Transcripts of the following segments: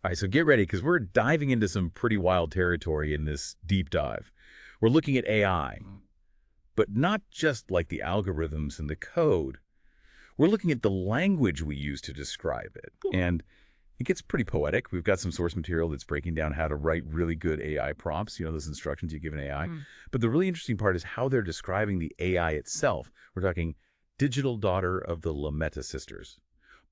All right, so get ready because we're diving into some pretty wild territory in this deep dive. We're looking at AI, but not just like the algorithms and the code. We're looking at the language we use to describe it. And it gets pretty poetic. We've got some source material that's breaking down how to write really good AI prompts, those instructions you give an AI. But the really interesting part is how they're describing the AI itself. We're talking digital daughter of the Metta sisters.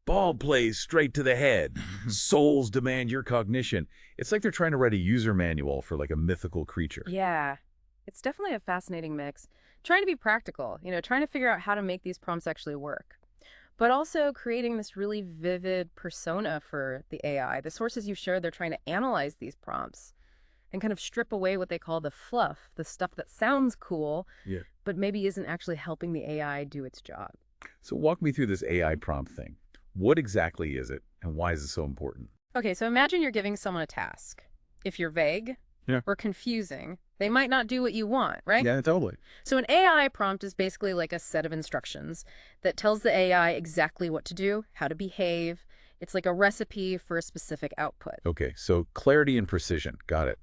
Ball plays straight to the head. Souls demand your cognition. It's like they're trying to write a user manual for like a mythical creature. Yeah, it's definitely a fascinating mix. Trying to be practical, trying to figure out how to make these prompts actually work. But also creating this really vivid persona for the AI. The sources you shared, they're trying to analyze these prompts and kind of strip away what they call the fluff, the stuff that sounds cool, but maybe isn't actually helping the AI do its job. So walk me through this AI prompt thing. What exactly is it, and why is it so important? Okay, so imagine you're giving someone a task. If you're vague or confusing, they might not do what you want, right? Yeah, totally. So an AI prompt is basically like a set of instructions that tells the AI exactly what to do, how to behave. It's like a recipe for a specific output. Okay, so clarity and precision. Got it.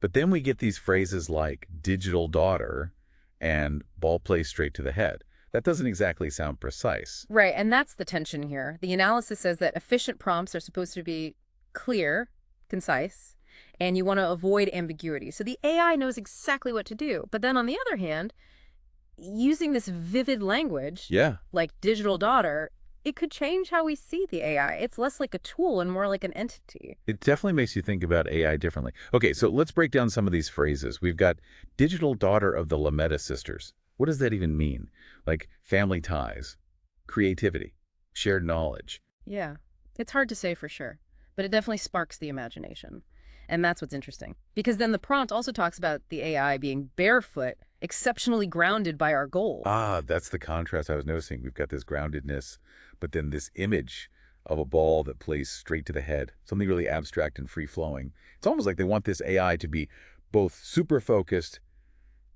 But then we get these phrases like digital daughter and ball plays straight to the head. That doesn't exactly sound precise. Right, and that's the tension here. The analysis says that efficient prompts are supposed to be clear, concise, and you want to avoid ambiguity. So the AI knows exactly what to do. But then on the other hand, using this vivid language, like digital daughter, it could change how we see the AI. It's less like a tool and more like an entity. It definitely makes you think about AI differently. Okay, so let's break down some of these phrases. We've got digital daughter of the Metta sisters. What does that even mean? Like family ties, creativity, shared knowledge. Yeah, it's hard to say for sure, but it definitely sparks the imagination. And that's what's interesting. Because then the prompt also talks about the AI being barefoot, exceptionally grounded by our goal. Ah, that's the contrast I was noticing. We've got this groundedness, but then this image of a ball that plays straight to the head, something really abstract and free-flowing. It's almost like they want this AI to be both super focused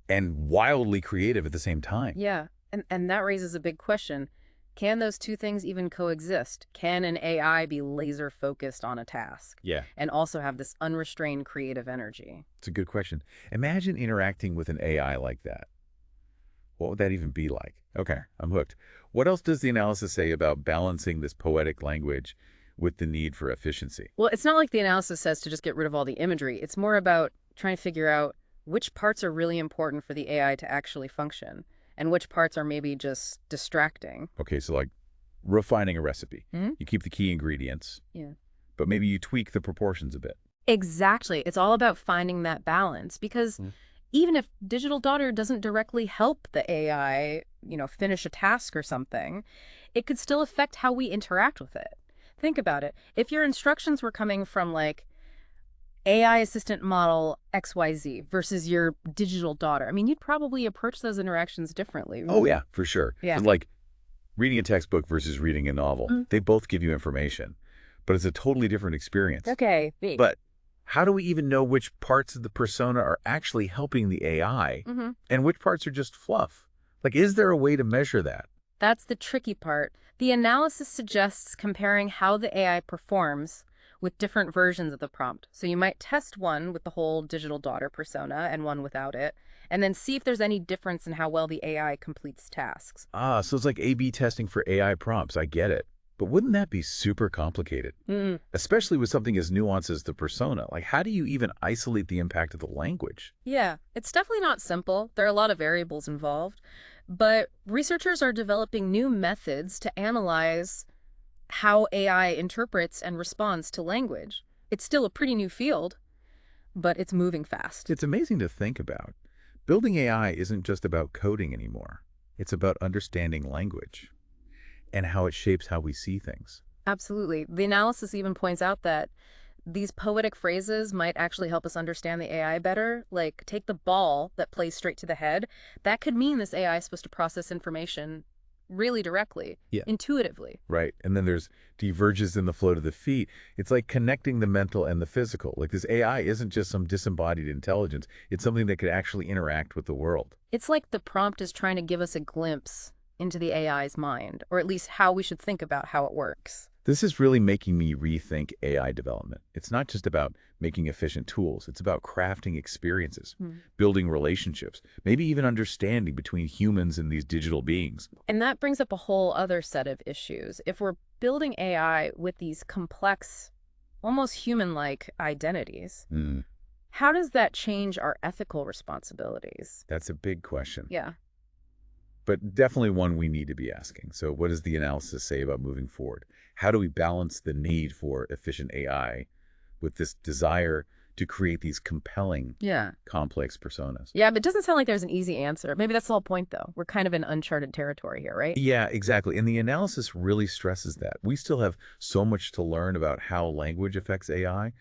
and wildly creative at the same time. Yeah, and that raises a big question. Can those two things even coexist? Can an AI be laser focused on a task? And also have this unrestrained creative energy? It's a good question. Imagine interacting with an AI like that. What would that even be like? Okay, I'm hooked. What else does the analysis say about balancing this poetic language with the need for efficiency? Well, it's not like the analysis says to just get rid of all the imagery. It's more about trying to figure out which parts are really important for the AI to actually function and which parts are maybe just distracting. Okay, so like refining a recipe. You keep the key ingredients, but maybe you tweak the proportions a bit. Exactly. It's all about finding that balance because even if digital daughter doesn't directly help the AI, finish a task or something, it could still affect how we interact with it. Think about it. If your instructions were coming from like AI assistant model XYZ versus your digital daughter, I mean, you'd probably approach those interactions differently. Oh, yeah, for sure. Yeah. Like reading a textbook versus reading a novel. They both give you information, but it's a totally different experience. Okay. But how do we even know which parts of the persona are actually helping the AI and which parts are just fluff? Like, is there a way to measure that? That's the tricky part. The analysis suggests comparing how the AI performs with different versions of the prompt. So you might test one with the whole digital daughter persona and one without it, and then see if there's any difference in how well the AI completes tasks. Ah, so it's like A/B testing for AI prompts. I get it. But wouldn't that be super complicated? Especially with something as nuanced as the persona. Like, how do you even isolate the impact of the language? Yeah, it's definitely not simple. There are a lot of variables involved. But researchers are developing new methods to analyze how AI interprets and responds to language. It's still a pretty new field, but it's moving fast. It's amazing to think about. Building AI isn't just about coding anymore. It's about understanding language and how it shapes how we see things. Absolutely. The analysis even points out that these poetic phrases might actually help us understand the AI better. Like, take the ball that plays straight to the head. That could mean this AI is supposed to process information really directly, intuitively. Right. And then there's diverges in the flow to the feet. It's like connecting the mental and the physical. Like, this AI isn't just some disembodied intelligence. It's something that could actually interact with the world. It's like the prompt is trying to give us a glimpse into the AI's mind, or at least how we should think about how it works. This is really making me rethink AI development. It's not just about making efficient tools. It's about crafting experiences, building relationships, maybe even understanding between humans and these digital beings. And that brings up a whole other set of issues. If we're building AI with these complex, almost human-like identities, how does that change our ethical responsibilities? That's a big question, Yeah. but definitely one we need to be asking. So what does the analysis say about moving forward? How do we balance the need for efficient AI with this desire to create these compelling, Yeah. complex personas? Yeah, but it doesn't sound like there's an easy answer. Maybe that's the whole point, though. We're kind of in uncharted territory here, right? Yeah, exactly. And the analysis really stresses that. We still have so much to learn about how language affects AI,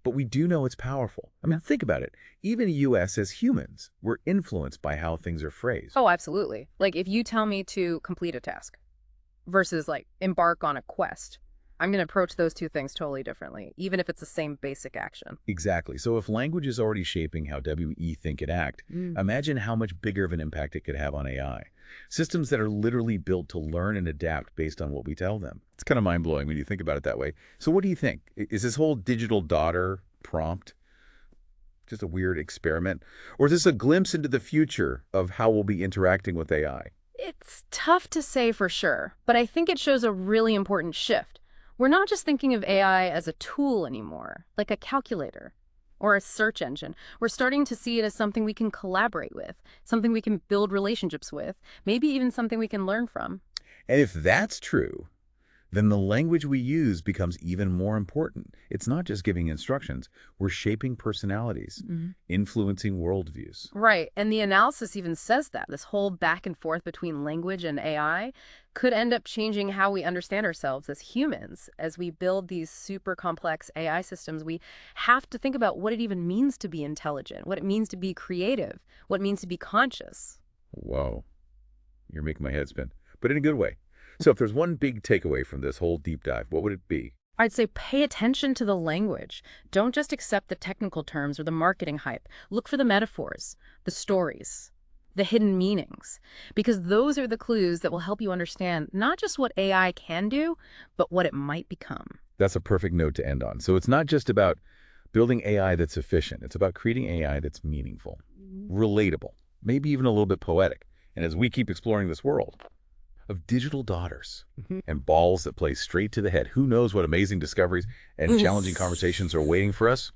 but we do know it's powerful. I mean, think about it. Even US as humans, we're influenced by how things are phrased. Oh, absolutely. Like, if you tell me to complete a task versus, like, embark on a quest, I'm going to approach those two things totally differently, even if it's the same basic action. Exactly. So if language is already shaping how WE think and act, imagine how much bigger of an impact it could have on AI. Systems that are literally built to learn and adapt based on what we tell them. It's kind of mind-blowing when you think about it that way. So what do you think? Is this whole digital daughter prompt just a weird experiment? Or is this a glimpse into the future of how we'll be interacting with AI? It's tough to say for sure, but I think it shows a really important shift. We're not just thinking of AI as a tool anymore, like a calculator or a search engine. We're starting to see it as something we can collaborate with, something we can build relationships with, maybe even something we can learn from. And if that's true, then the language we use becomes even more important. It's not just giving instructions. We're shaping personalities, influencing worldviews. Right, and the analysis even says that this whole back and forth between language and AI could end up changing how we understand ourselves as humans. As we build these super complex AI systems, we have to think about what it even means to be intelligent, what it means to be creative, what it means to be conscious. Whoa, you're making my head spin, but in a good way. So if there's one big takeaway from this whole deep dive, what would it be? I'd say pay attention to the language. Don't just accept the technical terms or the marketing hype. Look for the metaphors, the stories, the hidden meanings, because those are the clues that will help you understand not just what AI can do, but what it might become. That's a perfect note to end on. So it's not just about building AI that's efficient. It's about creating AI that's meaningful, relatable, maybe even a little bit poetic. And as we keep exploring this world of digital daughters and balls that play straight to the head, who knows what amazing discoveries and challenging conversations are waiting for us?